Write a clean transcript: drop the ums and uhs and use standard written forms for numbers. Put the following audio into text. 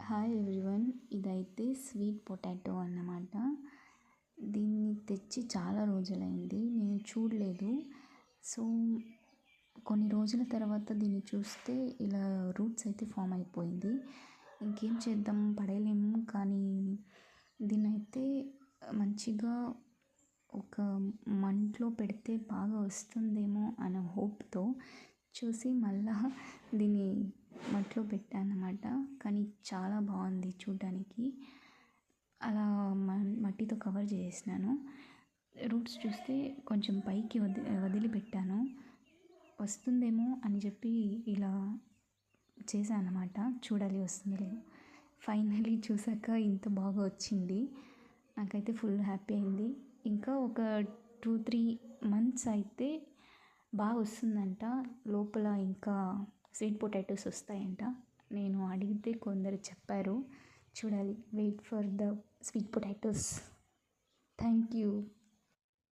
Hi everyone, ఇదైతే sweet potato అన్నమాట. దీన్ని తెచ్చి చాలా రోజులైంది, నేను చూడలేదు. సో కొన్ని రోజుల తర్వాత దీన్ని చూస్తే ఇలా రూట్స్ అయితే ఫామ్ అయిపోయింది. ఇంకేం చేద్దాం, పడేయలేము. కానీ దీన్నైతే మంచిగా ఒక మంటలో పెడితే బాగా వస్తుందేమో అనే హోప్తో చూసి మళ్ళా దీన్ని మట్టిలో పెట్టానమాట. కానీ చాలా బాగుంది చూడ్డానికి. అలా మట్టితో కవర్ చేసినాను. రూట్స్ చూస్తే కొంచెం పైకి వదిలిపెట్టాను, వస్తుందేమో అని చెప్పి ఇలా చేశాను అన్నమాట. చూడాలి వస్తుందో లేదో. ఫైనలీ చూసాక ఇంత బాగా వచ్చింది, నాకైతే ఫుల్ హ్యాపీ అయింది. ఇంకా ఒక 2-3 మంత్స్ అయితే బాగా వస్తుందంట. లోపల ఇంకా స్వీట్ పొటాటోస్ వస్తాయంట. నేను అడిగితే కొందరు చెప్పారు. చూడాలి, wait for the sweet potatoes. Thank you.